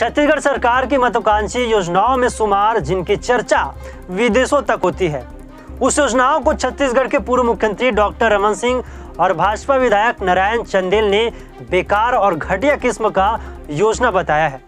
छत्तीसगढ़ सरकार की महत्वाकांक्षी योजनाओं में शुमार जिनकी चर्चा विदेशों तक होती है, उस योजनाओं को छत्तीसगढ़ के पूर्व मुख्यमंत्री डॉक्टर रमन सिंह और भाजपा विधायक नारायण चंदेल ने बेकार और घटिया किस्म का योजना बताया है।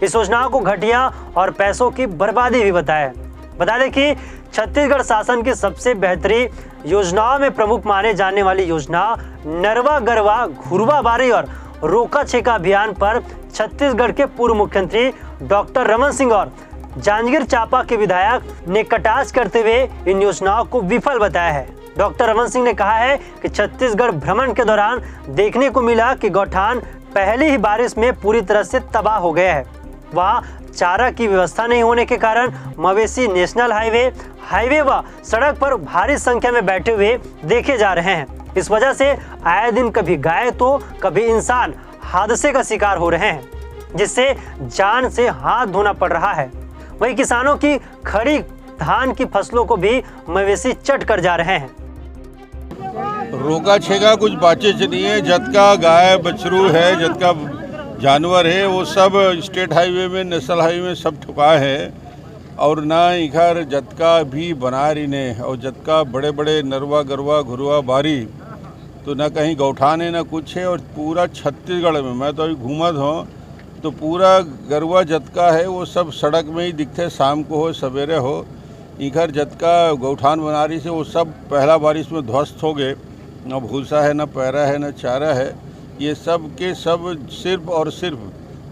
इस योजनाओं को घटिया और पैसों की बर्बादी भी बताया है। बता दें कि छत्तीसगढ़ शासन की सबसे बेहतरीन योजनाओं में प्रमुख माने जाने वाली योजना नरवा गरवा घुरवा बारी और रोका छेका अभियान पर छत्तीसगढ़ के पूर्व मुख्यमंत्री डॉक्टर रमन सिंह और जांजगीर चांपा के विधायक ने कटाक्ष करते हुए इन योजनाओं को विफल बताया है। डॉक्टर रमन सिंह ने कहा है कि छत्तीसगढ़ भ्रमण के दौरान देखने को मिला कि गौठान पहली ही बारिश में पूरी तरह से तबाह हो गया है। वहाँ चारा की व्यवस्था नहीं होने के कारण मवेशी नेशनल हाईवे व सड़क पर भारी संख्या में बैठे हुए देखे जा रहे हैं। इस वजह से आए दिन कभी गाय तो कभी इंसान हादसे का शिकार हो रहे हैं, जिससे जान से हाथ धोना पड़ रहा है। वहीं किसानों की खड़ी धान की फसलों को भी मवेशी चट कर जा रहे हैं। रोका छेका कुछ बातें नहीं है। जतका गाय बछरू है, जतका जानवर है, वो सब स्टेट हाईवे में, नेशनल हाईवे में सब ठुका है। और ना इधर जतका भी बना रही ने, और जतका बड़े बड़े नरवा गरवा घुरवा बारी तो ना कहीं गौठान है ना कुछ है। और पूरा छत्तीसगढ़ में मैं तो अभी घूमा हूँ तो पूरा गरवा जतका है वो सब सड़क में ही दिखते, शाम को हो सवेरे हो। इधर जतका गौठान बना रही से वो सब पहला बारिश में ध्वस्त हो गए। न भूसा है, न पैरा है, न चारा है। ये सब के सब सिर्फ और सिर्फ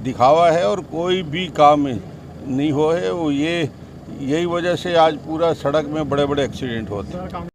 दिखावा है और कोई भी काम नहीं हो है। वो यही वजह से आज पूरा सड़क में बड़े बड़े एक्सीडेंट होते हैं।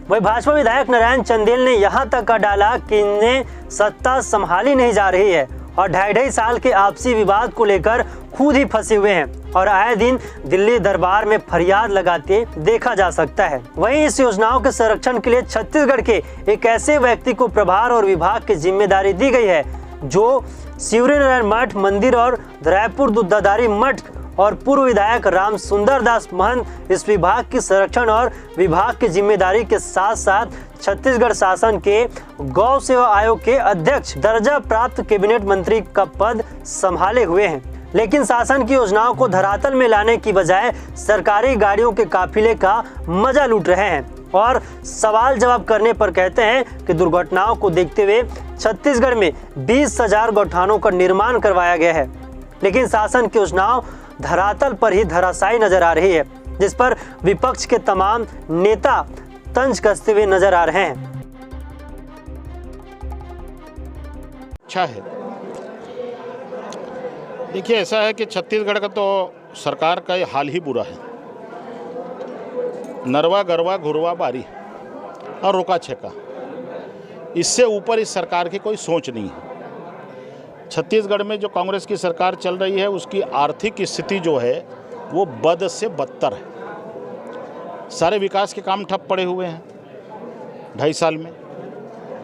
वही भाजपा विधायक नारायण चंदेल ने यहाँ तक का डाला कि इन्हें सत्ता संभाली नहीं जा रही है और 2.5 साल के आपसी विवाद को लेकर खुद ही फंसे हुए हैं और आए दिन दिल्ली दरबार में फरियाद लगाते देखा जा सकता है। वहीं इस योजनाओं के संरक्षण के लिए छत्तीसगढ़ के एक ऐसे व्यक्ति को प्रभार और विभाग की जिम्मेदारी दी गई है जो सूर्यनारायण मठ मंदिर और रायपुर दुधाधारी मठ और पूर्व विधायक राम सुंदर दास महंत इस विभाग की संरक्षण और विभाग की जिम्मेदारी के साथ साथ छत्तीसगढ़ शासन के गौ सेवा आयोग के अध्यक्ष दर्जा प्राप्त कैबिनेट मंत्री का पद संभाले हुए हैं। लेकिन शासन की योजनाओं को धरातल में लाने की बजाय सरकारी गाड़ियों के काफिले का मजा लूट रहे हैं और सवाल जवाब करने पर कहते हैं कि दुर्घटनाओं को देखते हुए छत्तीसगढ़ में 20,000 गौठानों का निर्माण करवाया गया है, लेकिन शासन की योजनाओं धरातल पर ही धराशायी नजर आ रही है, जिस पर विपक्ष के तमाम नेता तंज कसते हुए नजर आ रहे हैं। अच्छा है, देखिए ऐसा है कि छत्तीसगढ़ का तो सरकार का ये हाल ही बुरा है। नरवा गरवा घुरवा बारी और रोका छेका, इससे ऊपर इस सरकार की कोई सोच नहीं है। छत्तीसगढ़ में जो कांग्रेस की सरकार चल रही है उसकी आर्थिक स्थिति जो है वो बद से बदतर है। सारे विकास के काम ठप पड़े हुए हैं 2.5 साल में।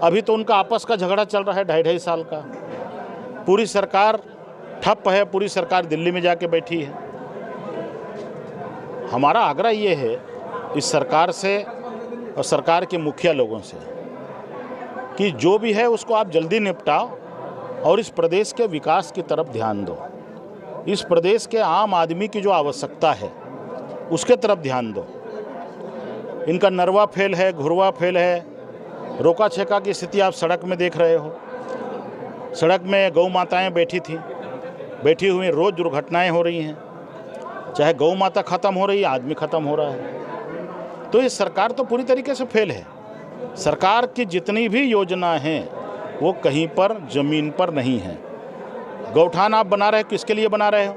अभी तो उनका आपस का झगड़ा चल रहा है 2.5 साल का। पूरी सरकार ठप है, पूरी सरकार दिल्ली में जाके बैठी है। हमारा आग्रह ये है इस सरकार से और सरकार के मुखिया लोगों से कि जो भी है उसको आप जल्दी निपटाओ और इस प्रदेश के विकास की तरफ ध्यान दो। इस प्रदेश के आम आदमी की जो आवश्यकता है उसके तरफ ध्यान दो। इनका नरवा फेल है, घुरवा फेल है, रोका छेका की स्थिति आप सड़क में देख रहे हो। सड़क में गौ माताएँ बैठी हुई रोज़ दुर्घटनाएं हो रही हैं। चाहे गौ माता ख़त्म हो रही है, आदमी ख़त्म हो रहा है। तो ये सरकार तो पूरी तरीके से फेल है। सरकार की जितनी भी योजना हैं वो कहीं पर ज़मीन पर नहीं है। गौठान आप बना रहे हो, किसके लिए बना रहे हो?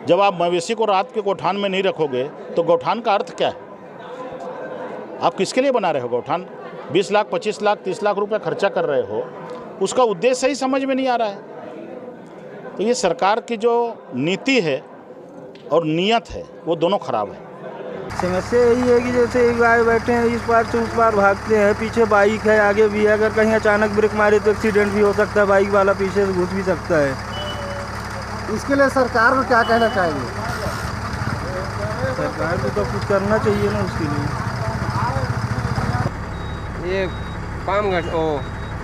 जब आप मवेशी को रात के गौठान में नहीं रखोगे तो गौठान का अर्थ क्या है? आप किसके लिए बना रहे हो गौठान? 20 लाख 25 लाख 30 लाख रुपए खर्चा कर रहे हो, उसका उद्देश्य ही समझ में नहीं आ रहा है। तो ये सरकार की जो नीति है और नीयत है वो दोनों खराब है। समस्या यही है कि जैसे एक गाय बैठे हैं, इस पार से उस पार भागते हैं, पीछे बाइक है, आगे भी है। अगर कहीं अचानक ब्रेक मारे तो एक्सीडेंट भी हो सकता है, बाइक वाला पीछे से घुस भी सकता है। इसके लिए सरकार को क्या कहना चाहेंगे? सरकार को तो कुछ करना चाहिए ना उसके लिए। ये काम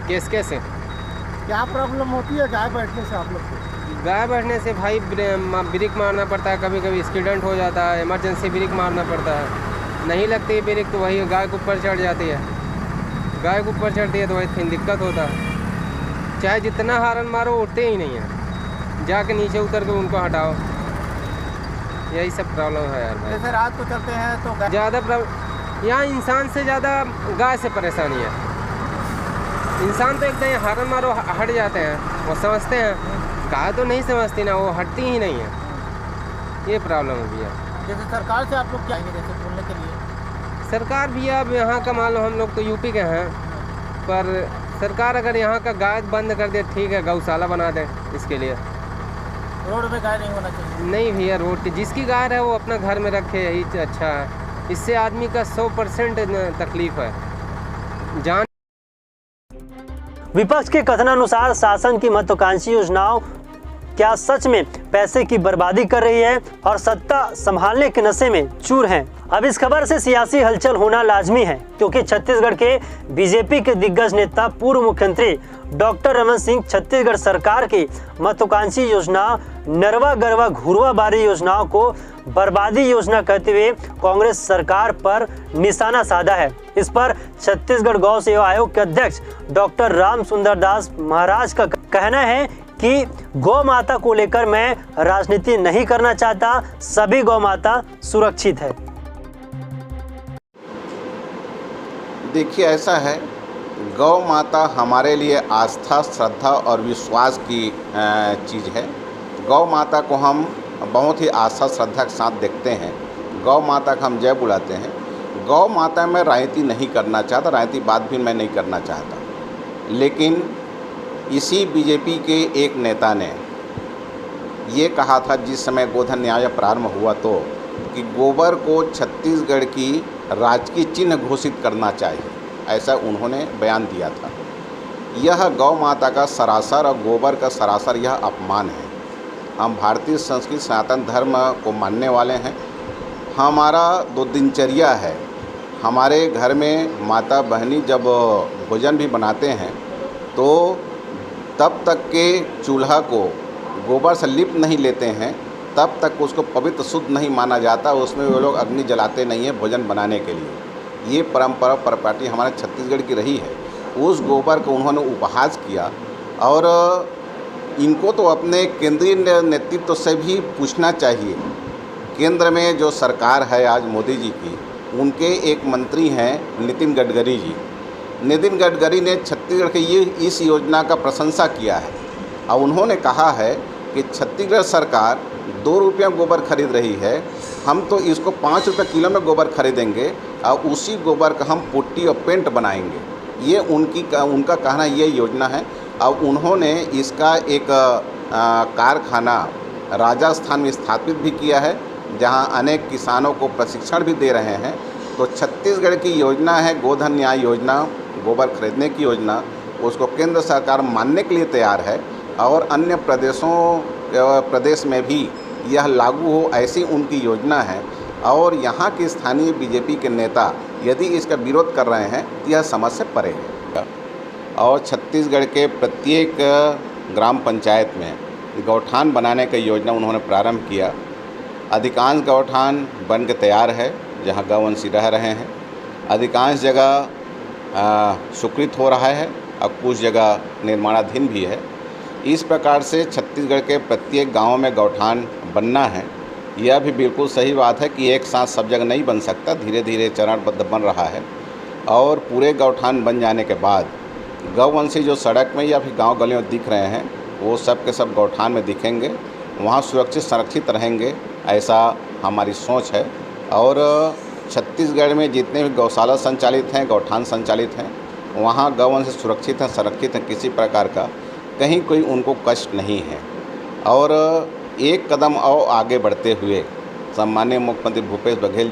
केस कैसे क्या प्रॉब्लम होती है गाय बैठने से आप लोग को? गाय बैठने से भाई ब्रेक मारना पड़ता है, कभी कभी एक्सीडेंट हो जाता है, इमरजेंसी ब्रेक मारना पड़ता है। नहीं लगती है ब्रेक तो वही गाय के ऊपर चढ़ जाती है, गाय के ऊपर चढ़ती है तो वही फिर दिक्कत होता है। चाहे जितना हारन मारो उठते ही नहीं है, जाके नीचे उतर के उनको हटाओ, यही सब प्रॉब्लम है यार भाई। जैसे रात को चलते हैं तो ज़्यादा प्रॉब्लम यहाँ इंसान से ज़्यादा गाय से परेशानी है। इंसान तो एकदम हारन मारो हट जाते हैं, वो समझते हैं, गाय तो नहीं समझती ना, वो हटती ही नहीं है, ये प्रॉब्लम है भैया। जैसे सरकार से आप लोग क्या आएंगे जैसे बोलने के लिए? सरकार भी अब यहाँ का मान लो हम लोग तो यूपी के हैं, पर सरकार अगर यहाँ का गाय बंद कर दे ठीक है, गौशाला बना दे, इसके लिए रोड पे गाय नहीं होना चाहिए। नहीं भैया, रोड पे जिसकी गाय है वो अपना घर में रखे, यही अच्छा है। इससे आदमी का 100% तकलीफ है जान। विपक्ष के कथनानुसार शासन की महत्वाकांक्षी योजनाओं क्या सच में पैसे की बर्बादी कर रही है और सत्ता संभालने के नशे में चूर हैं। अब इस खबर से सियासी हलचल होना लाजमी है, क्योंकि छत्तीसगढ़ के बीजेपी के दिग्गज नेता पूर्व मुख्यमंत्री डॉक्टर रमन सिंह छत्तीसगढ़ सरकार की महत्वाकांक्षी योजना नरवा गरवा घुरवा बारी योजनाओं को बर्बादी योजना कहते हुए कांग्रेस सरकार पर निशाना साधा है। इस पर छत्तीसगढ़ गौ सेवा आयोग के अध्यक्ष डॉक्टर राम सुंदर दास महाराज का कहना है कि गौ माता को लेकर मैं राजनीति नहीं करना चाहता, सभी गौ माता सुरक्षित है। देखिए, ऐसा है, गौ माता हमारे लिए आस्था, श्रद्धा और विश्वास की चीज़ है। गौ माता को हम बहुत ही आस्था श्रद्धा के साथ देखते हैं। गौ माता का हम जय बुलाते हैं। गौ माता में राजनीति नहीं करना चाहता, राजनीति बात भी मैं नहीं करना चाहता, लेकिन इसी बीजेपी के एक नेता ने ये कहा था जिस समय गोधन न्याय प्रारंभ हुआ तो, कि गोबर को छत्तीसगढ़ की राजकीय चिन्ह घोषित करना चाहिए, ऐसा उन्होंने बयान दिया था। यह गौ माता का सरासर और गोबर का सरासर यह अपमान है। हम भारतीय संस्कृति सनातन धर्म को मानने वाले हैं। हमारा दो दिनचर्या है, हमारे घर में माता बहनी जब भोजन भी बनाते हैं तो तब तक के चूल्हा को गोबर से लिप नहीं लेते हैं, तब तक उसको पवित्र शुद्ध नहीं माना जाता, उसमें वो लोग अग्नि जलाते नहीं हैं भोजन बनाने के लिए। ये परंपरा परपाटी हमारे छत्तीसगढ़ की रही है। उस गोबर को उन्होंने उपहास किया और इनको तो अपने केंद्रीय नेतृत्व से भी पूछना चाहिए। केंद्र में जो सरकार है आज मोदी जी की, उनके एक मंत्री हैं नितिन गडकरी जी। नितिन गडकरी ने छत्तीसगढ़ की इस योजना का प्रशंसा किया है और उन्होंने कहा है कि छत्तीसगढ़ सरकार 2 रुपया गोबर खरीद रही है, हम तो इसको 5 रुपये किलो में गोबर खरीदेंगे और उसी गोबर का हम पुट्टी और पेंट बनाएंगे। ये उनका कहना ये योजना है। और उन्होंने इसका एक कारखाना राजस्थान में स्थापित भी किया है, जहां अनेक किसानों को प्रशिक्षण भी दे रहे हैं। तो छत्तीसगढ़ की योजना है गोधन न्याय योजना, गोबर खरीदने की योजना, उसको केंद्र सरकार मानने के लिए तैयार है और अन्य प्रदेश में भी यह लागू हो, ऐसी उनकी योजना है। और यहाँ के स्थानीय बीजेपी के नेता यदि इसका विरोध कर रहे हैं तो यह समझ से परे है। और छत्तीसगढ़ के प्रत्येक ग्राम पंचायत में गौठान बनाने का योजना उन्होंने प्रारंभ किया। अधिकांश गौठान बन के तैयार है जहाँ गौवंशी रह रहे हैं। अधिकांश जगह स्वीकृत हो रहा है और कुछ जगह निर्माणाधीन भी है। इस प्रकार से छत्तीसगढ़ के प्रत्येक गांव में गौठान बनना है। यह भी बिल्कुल सही बात है कि एक साथ सब जगह नहीं बन सकता, धीरे धीरे चरणबद्ध बन रहा है। और पूरे गौठान बन जाने के बाद गौवंशी जो सड़क में या फिर गांव गलियों दिख रहे हैं वो सब के सब गौठान में दिखेंगे, वहाँ सुरक्षित संरक्षित रहेंगे, ऐसा हमारी सोच है। और छत्तीसगढ़ में जितने भी गौशाला संचालित हैं, गौठान संचालित हैं, वहाँ गौवंश सुरक्षित हैं, संरक्षित हैं, किसी प्रकार का कहीं कोई उनको कष्ट नहीं है। और एक कदम और आगे बढ़ते हुए सम्माननीय मुख्यमंत्री भूपेश बघेल